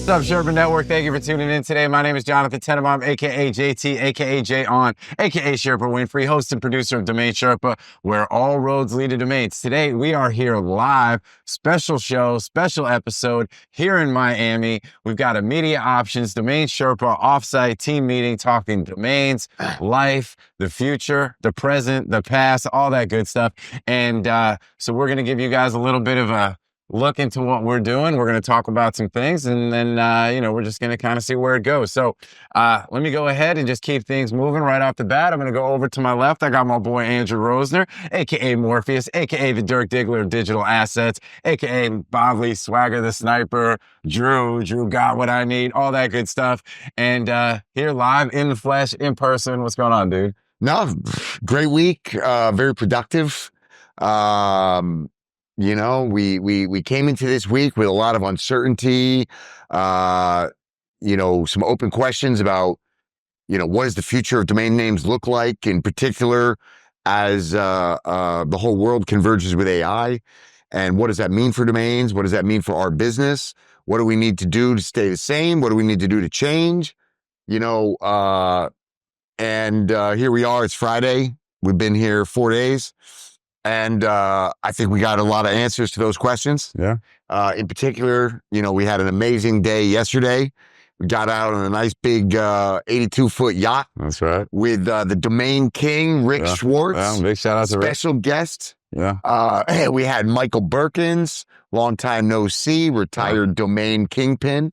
What's up, Sherpa Network? Thank you for tuning in today. My name is Jonathan Tenenbaum, a.k.a. JT, a.k.a. Jay On, a.k.a. Sherpa Winfrey, host and producer of DomainSherpa, where all roads lead to domains. Today, we are here live, special show, special episode here in Miami. We've got a MediaOptions, DomainSherpa, offsite team meeting, talking domains, life, the future, the present, the past, all that good stuff. And so we're going to give you guys a little bit of a look into what we're doing. We're going to talk about some things, and then, we're just going to kind of see where it goes. So let me go ahead and just keep things moving right off the bat. I'm going to go over to my left. I got my boy Andrew Rosner, a.k.a. Morpheus, a.k.a. the Dirk Diggler of digital assets, a.k.a. Bobley, Swagger the Sniper, Drew got what I need, all that good stuff. And here live in the flesh, in person. What's going on, dude? No, great week, very productive. We came into this week with a lot of uncertainty, some open questions about, what does the future of domain names look like, in particular, as the whole world converges with AI, and what does that mean for domains? What does that mean for our business? What do we need to do to stay the same? What do we need to do to change? Here we are, it's Friday. We've been here 4 days. And I think we got a lot of answers to those questions. Yeah. In particular, we had an amazing day yesterday. We got out on a nice big 82-foot yacht. That's right. With the domain king, Rick Schwartz. Yeah, big shout out to Rick. Special guest. Yeah. We had Michael Berkens, long time no see, retired domain kingpin.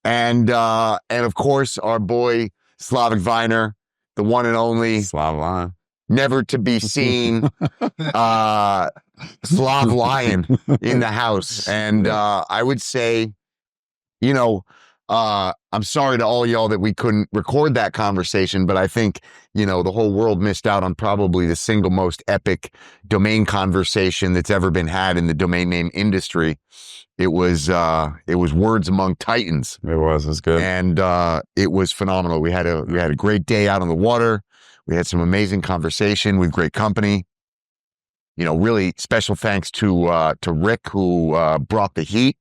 And of course, our boy, Slavic Viner, the one and only. Slav never to be seen Slav Lion in the house. And I would say, I'm sorry to all y'all that we couldn't record that conversation, but I think, the whole world missed out on probably the single most epic domain conversation that's ever been had in the domain name industry. It was words among titans. It was good. And it was phenomenal. We had a great day out on the water. We had some amazing conversation with great company. Really special thanks to Rick, who brought the heat.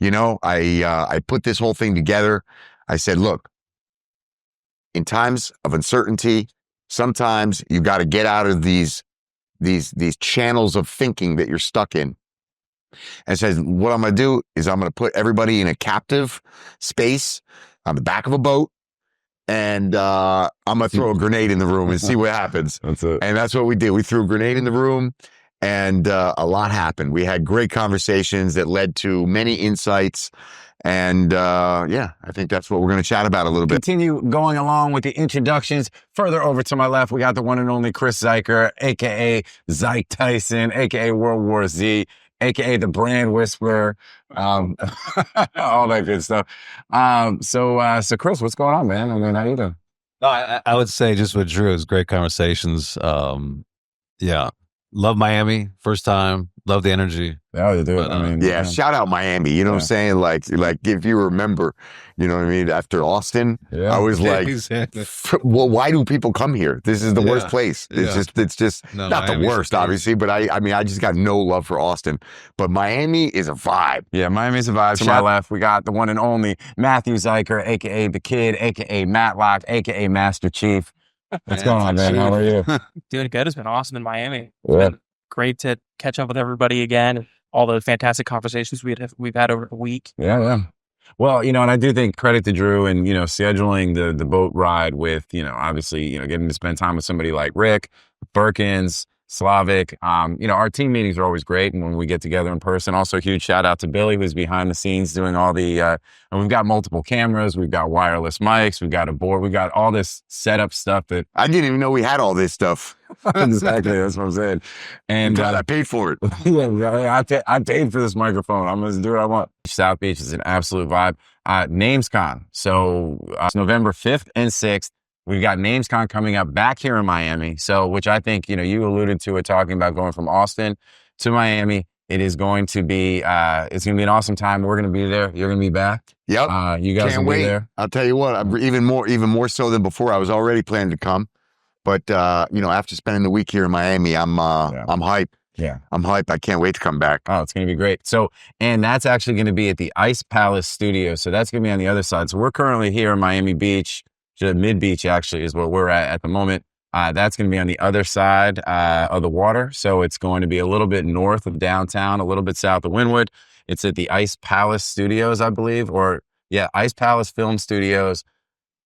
I put this whole thing together. I said, look, in times of uncertainty, sometimes you got to get out of these channels of thinking that you're stuck in. And says, what I'm going to do is I'm going to put everybody in a captive space on the back of a boat. And I'm going to throw a grenade in the room and see what happens. That's it. And that's what we did. We threw a grenade in the room, and a lot happened. We had great conversations that led to many insights. And I think that's what we're going to chat about a little bit. Continue going along with the introductions. Further over to my left, we got the one and only Chris Zeiker, a.k.a. Zyke Tyson, a.k.a. World War Z, a.k.a. the brand whisperer, all that good stuff. So Chris, what's going on, man? I mean, how you doing? No, I would say just with Drew, it was great conversations. Love Miami, first time. Love the energy. Yeah, you do. But, shout out Miami. You know what I'm saying? Like if you remember, after Austin, I was like, exactly. Well, why do people come here? This is the worst place. It's just not Miami's the worst, obviously, but I just got no love for Austin. But Miami is a vibe. Yeah, Miami's a vibe. To my left, we got the one and only Matthew Zeiker, a.k.a. The Kid, a.k.a. Matlock, a.k.a. Master Chief. What's going on, man? How are you? Doing good. It's been awesome in Miami. Yeah. It's been great to catch up with everybody again. All the fantastic conversations we've had over the week. Yeah. Well, and I do think credit to Drew and, scheduling the boat ride with, obviously, getting to spend time with somebody like Rick, Berkens, Slavic. Our team meetings are always great. And when we get together in person, also huge shout out to Billy, who's behind the scenes doing all the, and we've got multiple cameras, we've got wireless mics, we've got a board, we've got all this setup stuff that. I didn't even know we had all this stuff. Exactly. That's what I'm saying. And I paid for it. I paid for this microphone. I'm going to do what I want. South Beach is an absolute vibe. NamesCon. So it's November 5th and 6th. We've got NamesCon coming up back here in Miami. So, which I think, you alluded to it, talking about going from Austin to Miami. It is going to be, it's going to be an awesome time. We're going to be there. You're going to be back. Yep. You guys Can't will wait. be there. I'll tell you what, I'm even more so than before. I was already planning to come, but after spending the week here in Miami, I'm hyped. Yeah. I'm hyped. I can't wait to come back. Oh, it's going to be great. So, and that's actually going to be at the Ice Palace Studio. So that's going to be on the other side. So we're currently here in Miami Beach, Mid Beach actually is where we're at the moment. That's going to be on the other side of the water. So it's going to be a little bit north of downtown, a little bit south of Wynwood. It's at the Ice Palace Studios, I believe, Ice Palace Film Studios.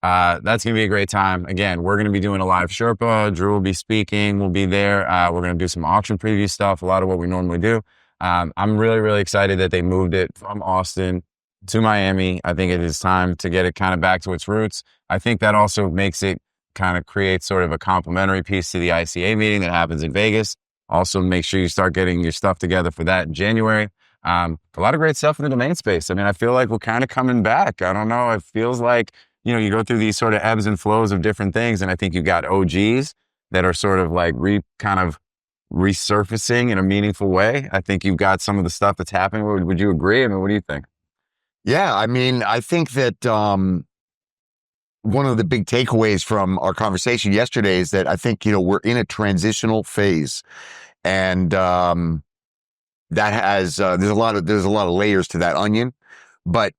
That's going to be a great time. Again, we're going to be doing a live Sherpa. Drew will be speaking. We'll be there. We're going to do some auction preview stuff, a lot of what we normally do. I'm really, really excited that they moved it from Austin to Miami. I think it is time to get it kind of back to its roots. I think that also makes it kind of create sort of a complementary piece to the ICA meeting that happens in Vegas. Also, make sure you start getting your stuff together for that in January. A lot of great stuff in the domain space. I mean, I feel like we're kind of coming back. I don't know. It feels like, you go through these sort of ebbs and flows of different things. And I think you've got OGs that are sort of like kind of resurfacing in a meaningful way. I think you've got some of the stuff that's happening. Would you agree? I mean, what do you think? Yeah, I mean, I think that one of the big takeaways from our conversation yesterday is that I think, we're in a transitional phase. And that has, there's a lot of layers to that onion. But,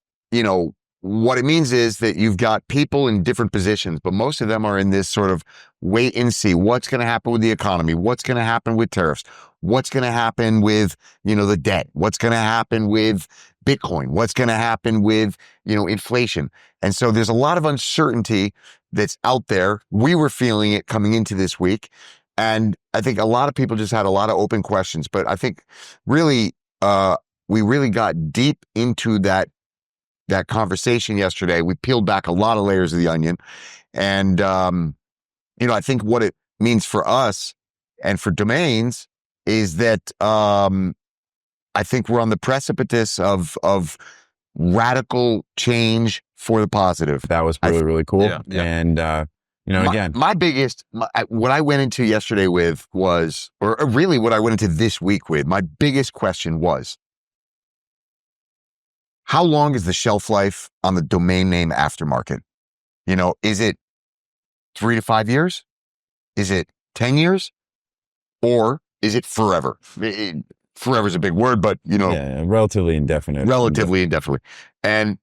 what it means is that you've got people in different positions, but most of them are in this sort of wait and see what's going to happen with the economy, what's going to happen with tariffs, what's going to happen with, the debt, what's going to happen with Bitcoin, what's going to happen with, inflation. And so there's a lot of uncertainty that's out there. We were feeling it coming into this week. And I think a lot of people just had a lot of open questions, but I think really, we really got deep into that conversation yesterday. We peeled back a lot of layers of the onion. And, I think what it means for us and for domains is that, I think we're on the precipice of radical change for the positive. That was really, really cool. Yeah. And, again, what I went into yesterday with was, or really what I went into this week with, my biggest question was, how long is the shelf life on the domain name aftermarket? Is it 3 to 5 years? Is it 10 years? Or is it forever? Forever is a big word, but, relatively indefinite. Relatively indefinitely. And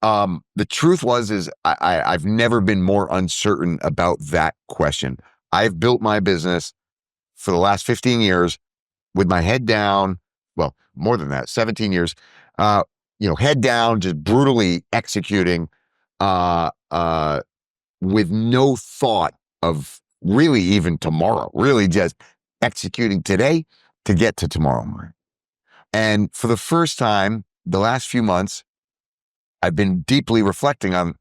the truth is I've never been more uncertain about that question. I've built my business for the last 15 years with my head down. Well, more than that, 17 years. Head down, just brutally executing, with no thought of really even tomorrow, really just executing today to get to tomorrow. And for the first time, the last few months, I've been deeply reflecting on,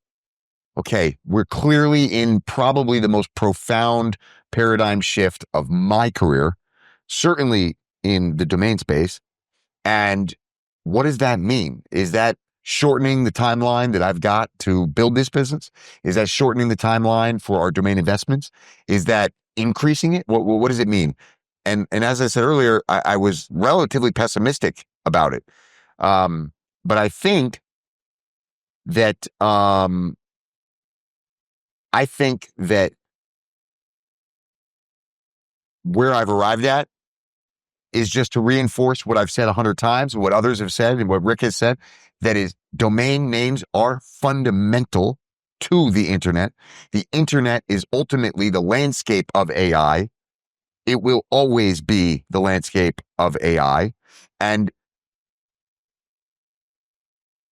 okay, we're clearly in probably the most profound paradigm shift of my career, certainly in the domain space. And what does that mean? Is that shortening the timeline that I've got to build this business? Is that shortening the timeline for our domain investments? Is that increasing it? What does it mean? And as I said earlier, I was relatively pessimistic about it. But I think that where I've arrived at is just to reinforce what I've said 100 times, what others have said, and what Rick has said. That is, domain names are fundamental to the internet. The internet is ultimately the landscape of AI. It will always be the landscape of AI. And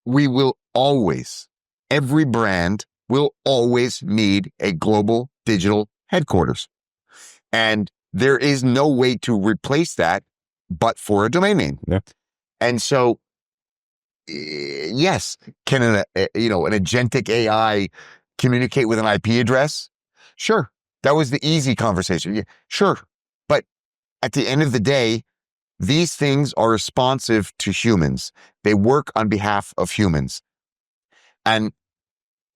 we will always, every brand will always need a global digital headquarters. And there is no way to replace that but for a domain name. Yeah. And so, yes, can an agentic AI communicate with an IP address? Sure. That was the easy conversation. Yeah, sure. But at the end of the day, these things are responsive to humans. They work on behalf of humans. And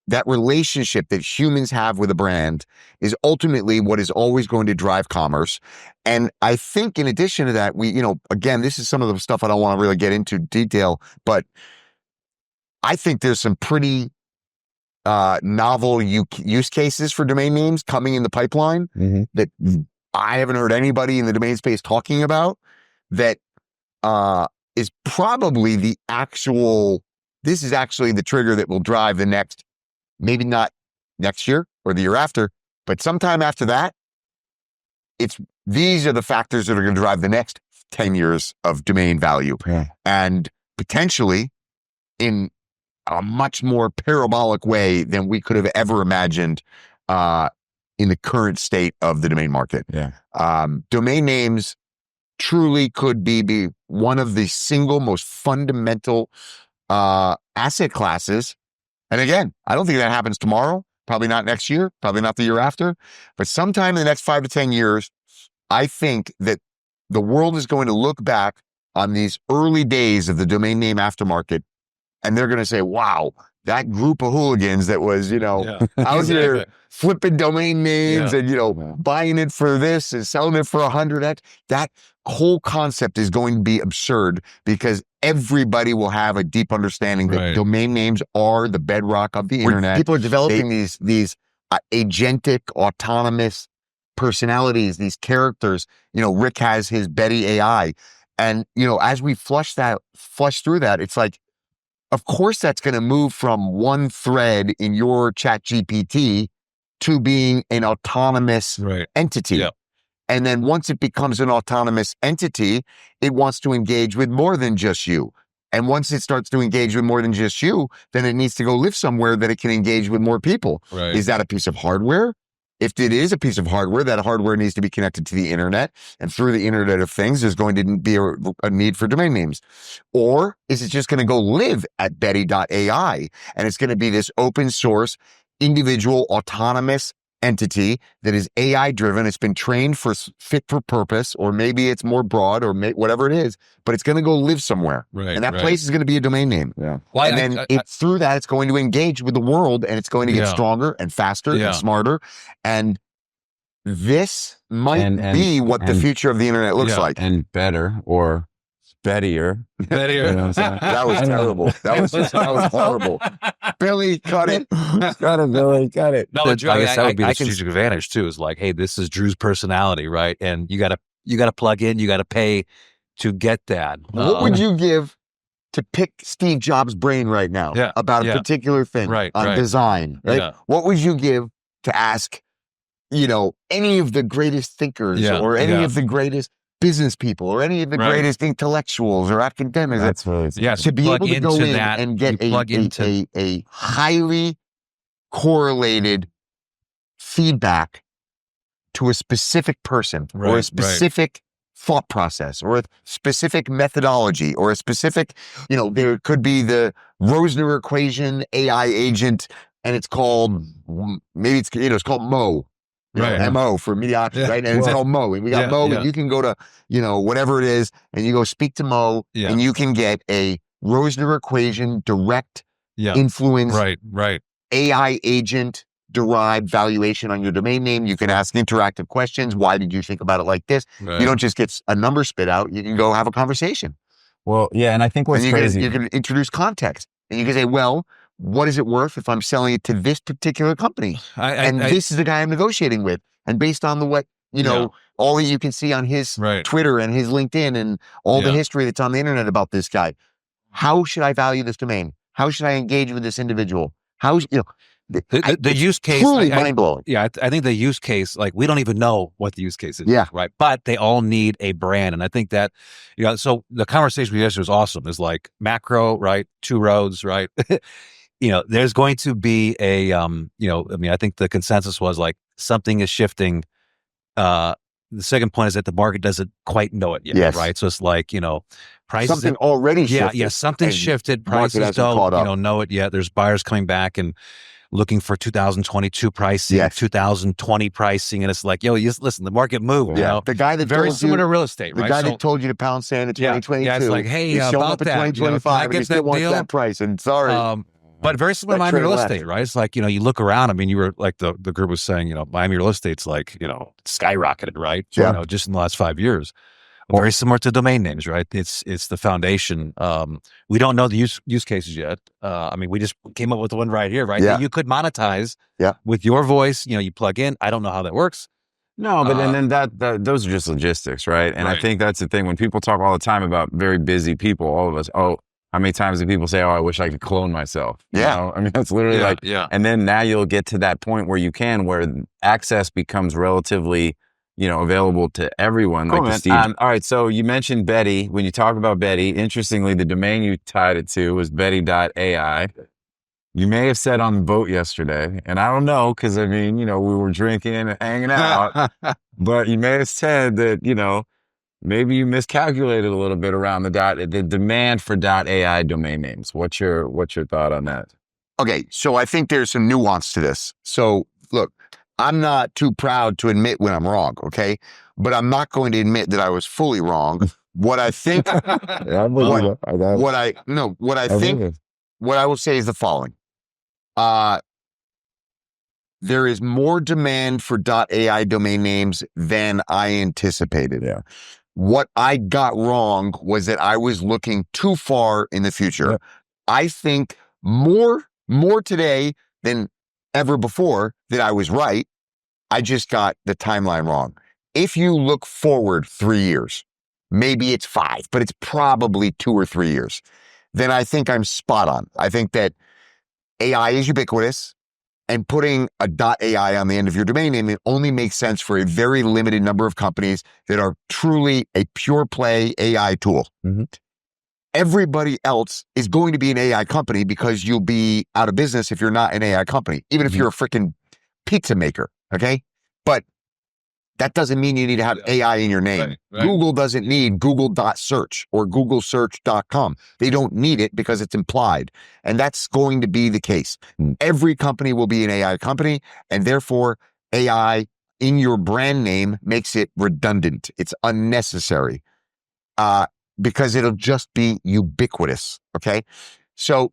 that relationship that humans have with a brand is ultimately what is always going to drive commerce. And I think in addition to that, again, this is some of the stuff I don't want to really get into detail, but I think there's some pretty novel use cases for domain names coming in the pipeline that I haven't heard anybody in the domain space talking about that is probably this is actually the trigger that will drive the next, maybe not next year or the year after, but sometime after that, these are the factors that are going to drive the next 10 years of domain value. Yeah. And potentially in a much more parabolic way than we could have ever imagined in the current state of the domain market. Yeah. Domain names truly could be one of the single most fundamental asset classes. And again, I don't think that happens tomorrow, probably not next year, probably not the year after, but sometime in the next 5 to 10 years, I think that the world is going to look back on these early days of the domain name aftermarket, and they're going to say, wow, that group of hooligans that was, out here flipping domain names and, buying it for this and selling it for 100x, that whole concept is going to be absurd because everybody will have a deep understanding that domain names are the bedrock of the internet. People are developing these agentic, autonomous personalities, these characters. Rick has his Betty AI. And, as we flush through that, it's like, of course, that's going to move from one thread in your chat GPT to being an autonomous entity. Yep. And then once it becomes an autonomous entity, it wants to engage with more than just you. And once it starts to engage with more than just you, then it needs to go live somewhere that it can engage with more people. Right. Is that a piece of hardware? If it is a piece of hardware, that hardware needs to be connected to the internet, and through the Internet of Things, there's going to be a need for domain names. Or is it just going to go live at Betty.ai, and it's going to be this open source, individual, autonomous entity that is AI driven. It's been trained for fit for purpose, or maybe it's more broad, or whatever it is, but it's going to go live somewhere. Right, and that place is going to be a domain name. Yeah. Well, and then through that, it's going to engage with the world, and it's going to get stronger and faster and smarter. And this might be what the future of the internet looks like. And better, or bettier. That was terrible. That was horrible. Billy, cut it. Cut it, Billy. Cut it. No, Drew, I guess that would be the strategic advantage too. Is like, hey, this is Drew's personality, right? And you gotta plug in, you gotta pay to get that. What would you give to pick Steve Jobs' brain right now about a particular thing on design? Right? Yeah. What would you give to ask, any of the greatest thinkers or any of the greatest business people or any of the greatest intellectuals or academics? That's really to be able to go in and get a highly correlated feedback to a specific person or a specific thought process or a specific methodology or a specific, there could be the Rosner equation AI agent, and it's called, maybe it's called Mo. MO for MediaOptions, right? And it's called Mo. And we got Mo, and you can go to, whatever it is, and you go speak to Mo, and you can get a Rosner equation direct influence AI agent derived valuation on your domain name. You can ask interactive questions. Why did you think about it like this? You don't just get a number spit out. You can go have a conversation. Well, yeah, and I think what's crazy, you can introduce context, and you can say, well, what is it worth if I'm selling it to this particular company? This is the guy I'm negotiating with. And based on all that you can see on his Twitter and his LinkedIn and all the history that's on the internet about this guy, how should I value this domain? How should I engage with this individual? The use case, truly mind-blowing. Yeah, I think the use case, like, we don't even know what the use case is, right? But they all need a brand, and I think that, so the conversation we had was awesome. Is like macro, right? Two roads, right? There's going to be a, I think the consensus was like something is shifting. The second point is that the market doesn't quite know it yet, right? So it's like, prices. Something already shifted. Yeah, something shifted. Prices don't, know it yet. There's buyers coming back and looking for 2022 pricing, 2020 pricing. And it's like, listen, the market moved. Yeah. The guy that very similar to real estate, right? The guy that told you to pound sand in 2022. Yeah, it's like, hey, he's showing up in 2025 and he still wants deal? That price. And sorry. But very similar to Miami real estate, right? It's like, you look around. I mean, you were like the group was saying, Miami real estate's like, skyrocketed, right? Yeah. Just in the last 5 years. Very similar to domain names, right? It's the foundation. We don't know the use cases yet. We just came up with the one right here, right? Yeah. That you could monetize with your voice. You plug in. I don't know how that works. No, but and then that those are just logistics, right? And I think that's the thing when people talk all the time about very busy people, all of us, how many times do people say, I wish I could clone myself? You know? I mean, that's literally and then now you'll get to that point where you can, where access becomes relatively, available to everyone. Cool, all right. So you mentioned Betty. When you talk about Betty, interestingly, the domain you tied it to was betty.ai. You may have said on the boat yesterday, and I don't know, because I mean, we were drinking and hanging out, but you may have said that, maybe you miscalculated a little bit around the demand for .ai domain names. What's your thought on that? Okay, so I think there's some nuance to this. So look, I'm not too proud to admit when I'm wrong, okay? But I'm not going to admit that I was fully wrong. What I think, what I will say is the following. There is more demand for .ai domain names than I anticipated. Yeah. What I got wrong was that I was looking too far in the future. Yeah. I think more today than ever before that I was right. I just got the timeline wrong. If you look forward 3 years, maybe it's 5, but it's probably 2 or 3 years, then I think I'm spot on. I think that AI is ubiquitous, and putting a .ai on the end of your domain name, it only makes sense for a very limited number of companies that are truly a pure play AI tool. Mm-hmm. Everybody else is going to be an AI company because you'll be out of business if you're not an AI company, even if you're a freaking pizza maker, okay? But that doesn't mean you need to have AI in your name. Right. Google doesn't need google.search or googlesearch.com. They don't need it because it's implied. And that's going to be the case. Every company will be an AI company, and therefore AI in your brand name makes it redundant. It's unnecessary because it'll just be ubiquitous, okay? So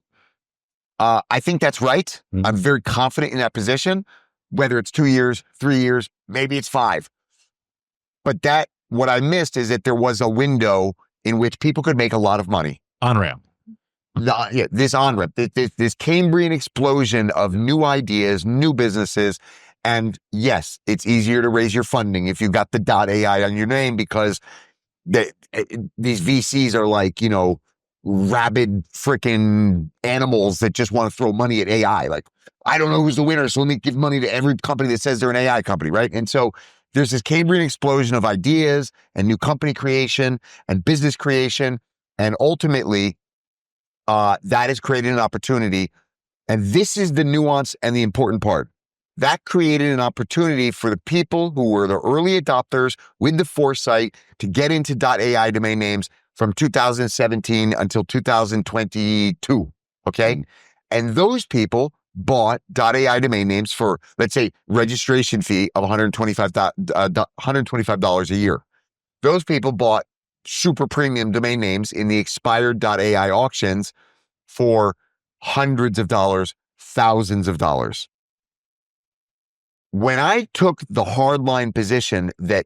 I think that's right. Mm-hmm. I'm very confident in that position, whether it's 2 years, 3 years, maybe it's 5. But what I missed is that there was a window in which people could make a lot of money. On-ramp. This on-ramp, this Cambrian explosion of new ideas, new businesses. And yes, it's easier to raise your funding if you've got the .ai on your name because these VCs are like, rabid freaking animals that just want to throw money at AI. Like, I don't know who's the winner, so let me give money to every company that says they're an AI company, right? And so there's this Cambrian explosion of ideas and new company creation and business creation. And ultimately, that has created an opportunity. And this is the nuance and the important part. That created an opportunity for the people who were the early adopters with the foresight to get into .ai domain names from 2017 until 2022, okay? And those people bought .ai domain names for, let's say, registration fee of $125 a year. Those people bought super premium domain names in the expired .ai auctions for hundreds of dollars, thousands of dollars. When I took the hardline position that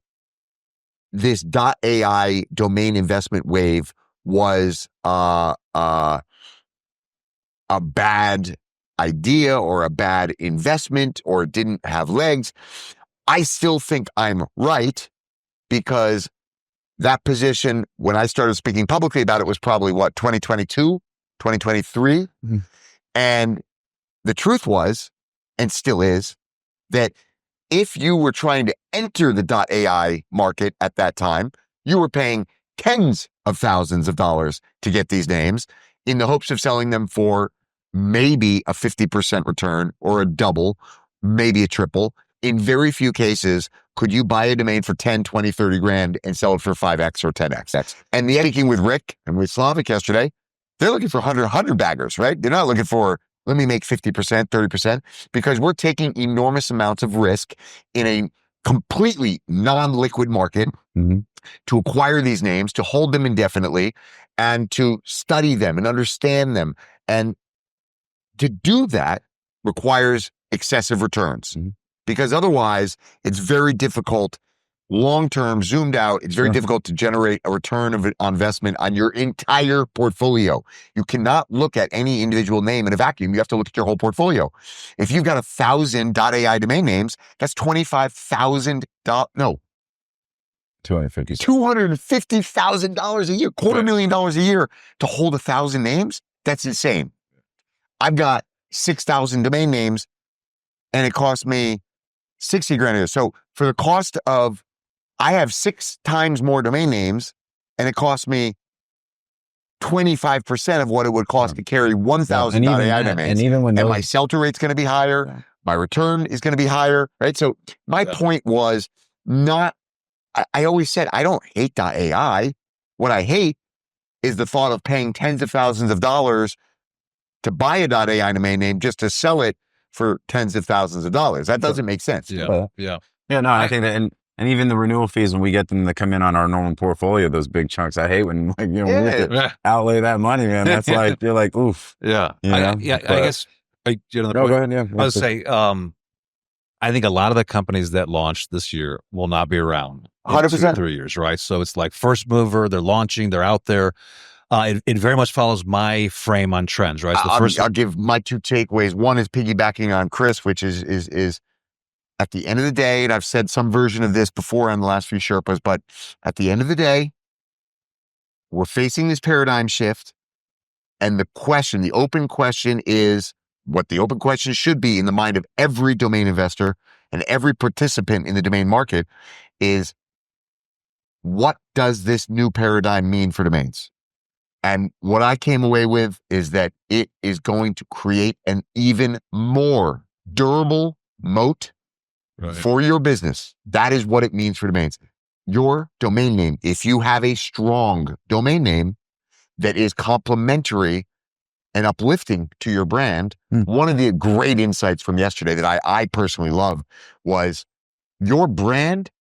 this .ai domain investment wave was a bad idea or a bad investment or didn't have legs, I still think I'm right because that position, when I started speaking publicly about it, was probably 2022, 2023. Mm-hmm. And the truth was, and still is, that if you were trying to enter the .ai market at that time, you were paying tens of thousands of dollars to get these names in the hopes of selling them for maybe a 50% return or a double, maybe a triple. In very few cases, could you buy a domain for 10, 20, 30 grand and sell it for 5X or 10X? And the speaking with Rick and with Slavic yesterday, they're looking for 100 baggers, right? They're not looking for, let me make 50%, 30%, because we're taking enormous amounts of risk in a completely non-liquid market to acquire these names, to hold them indefinitely, and to study them and understand them. And to do that requires excessive returns because otherwise it's very difficult long-term, zoomed out, it's very difficult to generate a return on investment on your entire portfolio. You cannot look at any individual name in a vacuum. You have to look at your whole portfolio. If you've got 1,000 .ai domain names, that's $25,000. No, $250,000 a year, $250,000 a year to hold 1,000 names. That's insane. I've got 6,000 domain names, and it cost me 60 grand a year. So for the cost of, I have 6 times more domain names, and it cost me 25% of what it would cost to carry 1,000 .ai domains. And my sell-through rate's going to be higher. My return is going to be higher, right? So my point was not, I always said, I don't hate .ai. What I hate is the thought of paying tens of thousands of dollars to buy a .ai domain name just to sell it for tens of thousands of dollars. That doesn't make sense. No, I think that, and even the renewal fees when we get them to come in on our normal portfolio, those big chunks. I hate when, like, you know, we have to outlay that money, man. That's like, you're like, oof. Yeah. You know? I guess, you know, go ahead. Yeah. I would say, I think a lot of the companies that launched this year will not be around in 100%. 2 or 3 years, right? So it's like first mover, they're launching, they're out there. It very much follows my frame on trends, right? So I'll give my 2 takeaways. One is piggybacking on Chris, which is at the end of the day, and I've said some version of this before on the last few Sherpas, but at the end of the day, we're facing this paradigm shift. And the question, the open question is what the open question should be in the mind of every domain investor and every participant in the domain market is, what does this new paradigm mean for domains? And what I came away with is that it is going to create an even more durable moat for your business. That is what it means for domains. Your domain name, if you have a strong domain name that is complementary and uplifting to your brand, one of the great insights from yesterday that I personally love was your brand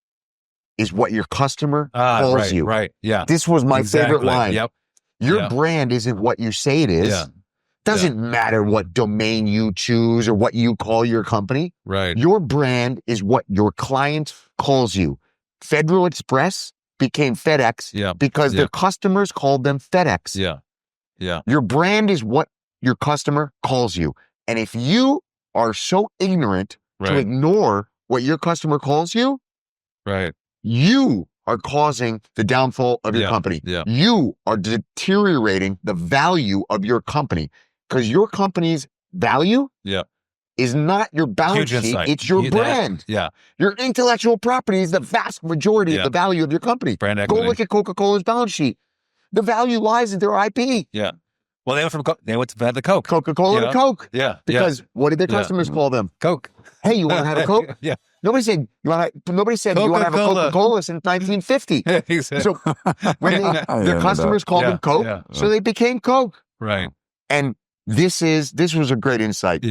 is what your customer calls you. Right. Yeah. This was my favorite line. Yep. Your brand isn't what you say it is. Yeah. Doesn't matter what domain you choose or what you call your company. Right. Your brand is what your client calls you. Federal Express became FedEx because their customers called them FedEx. Yeah. Your brand is what your customer calls you. And if you are so ignorant to ignore what your customer calls you, you are causing the downfall of your company. You are deteriorating the value of your company because your company's value is not your balance sheet. It's your brand. Your intellectual property is the vast majority of the value of your company. Brand equity. Go look at Coca-Cola's balance sheet. The value lies in their IP. Well, they went to the Coke. Coca-Cola to Coke. Because what did their customers call them? Coke. Hey, you want to have a Coke? Nobody said you want to have a Coca-Cola since 1950. So when their customers called them Coke, so they became Coke. Right. And this was a great insight.